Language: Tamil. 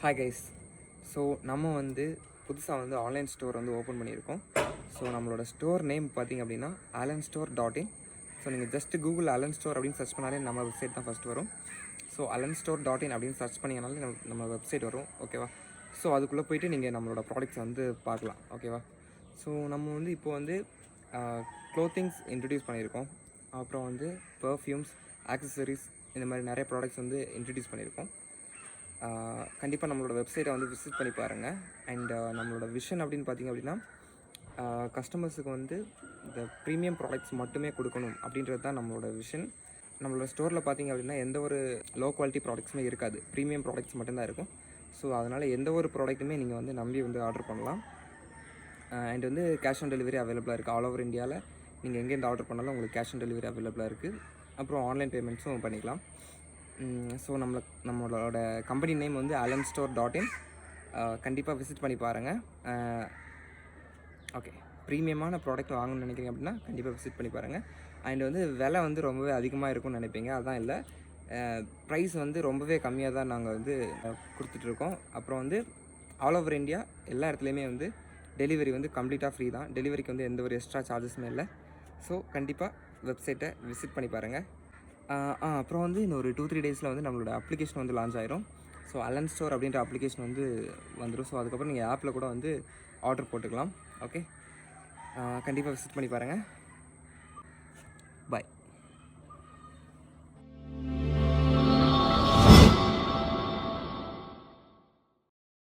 Hi guys. ஸோ நம்ம வந்து புதுசாக வந்து ஆன்லைன் ஸ்டோர் வந்து ஓப்பன் பண்ணியிருக்கோம். ஸோ நம்மளோட ஸ்டோர் நேம் பார்த்திங்க அப்படின்னா allenstore.in. ஸோ நீங்கள் ஜஸ்ட் கூகுள் அலன் ஸ்டோர் அப்படின்னு சர்ச் பண்ணாலே நம்ம வெப்சைட் தான் ஃபஸ்ட் வரும். ஸோ allenstore.in அப்படின்னு சர்ச் பண்ணிங்கனாலே நம்ம வெப்சைட் வரும். ஓகேவா? ஸோ அதுக்குள்ளே போய்ட்டு நீங்கள் நம்மளோட ப்ராடக்ட்ஸ் வந்து பார்க்கலாம். ஓகேவா? ஸோ நம்ம வந்து இப்போ வந்து க்ளோத்திங்ஸ் இன்ட்ரடியூஸ் பண்ணியிருக்கோம். அப்புறம் வந்து பர்ஃப்யூம்ஸ், ஆக்சசரிஸ், இந்த மாதிரி நிறைய ப்ராடக்ட்ஸ் வந்து இன்ட்ரடியூஸ் பண்ணியிருக்கோம். கண்டிப்பாக நம்மளோட வெப்சைட்டை வந்து விசிட் பண்ணி பாருங்கள். அண்ட் நம்மளோட விஷன் அப்படின்னு பார்த்திங்க அப்படின்னா கஸ்டமர்ஸுக்கு வந்து இந்த ப்ரீமியம் ப்ராடக்ட்ஸ் மட்டுமே கொடுக்கணும் அப்படின்றது தான் நம்மளோட விஷன். நம்மளோட ஸ்டோரில் பார்த்திங்க அப்படின்னா எந்த ஒரு லோ குவாலிட்டி ப்ராடக்ட்ஸுமே இருக்காது, ப்ரீமியம் ப்ராடக்ட்ஸ் மட்டும்தான் இருக்கும். ஸோ அதனால் எந்த ஒரு ப்ராடக்ட்டுமே நீங்கள் வந்து நம்பி வந்து ஆர்டர் பண்ணலாம். அண்ட் வந்து கேஷ் ஆன் டெலிவரி அவைலபிளாக இருக்குது. ஆல் ஓவர் இந்தியாவில் நீங்கள் எங்கேருந்து ஆர்டர் பண்ணாலும் உங்களுக்கு கேஷ் ஆன் டெலிவரி அவைலபிளாக இருக்குது. அப்புறம் ஆன்லைன் பேமெண்ட்ஸும் பண்ணிக்கலாம். ஸோ நம்மளோட கம்பெனி நேம் வந்து allenstore.in. கண்டிப்பாக விசிட் பண்ணி பாருங்கள். ஓகே, ப்ரீமியமான ப்ராடக்ட் வாங்கணும்னு நினைக்கிறீங்க அப்படின்னா கண்டிப்பாக விசிட் பண்ணி பாருங்கள். அண்ட் வந்து விலை வந்து ரொம்பவே அதிகமாக இருக்கும்னு நினைப்பீங்க, அதுதான் இல்லை. ப்ரைஸ் வந்து ரொம்பவே கம்மியாக தான் நாங்கள் வந்து கொடுத்துட்ருக்கோம். அப்புறம் வந்து ஆல் ஓவர் இந்தியா எல்லா இடத்துலையுமே வந்து டெலிவரி வந்து கம்ப்ளீட்டாக ஃப்ரீ தான். டெலிவரிக்கு வந்து எந்த ஒரு எக்ஸ்ட்ரா சார்ஜஸுமே இல்லை. ஸோ கண்டிப்பாக வெப்சைட்டை விசிட் பண்ணி பாருங்கள். அப்புறம் வந்து இன்னும் ஒரு 2-3 டேஸில் வந்து நம்மளோட அப்ளிகேஷன் வந்து லான்ச் ஆயிரும். ஸோ அலன் ஸ்டோர் அப்படின்ற அப்ளிகேஷன் வந்து வந்துடும். ஸோ அதுக்கப்புறம் நீங்கள் ஆப்பில் கூட வந்து ஆர்டர் போட்டுக்கலாம். ஓகே, கண்டிப்பாக விசிட் பண்ணி பாருங்கள்.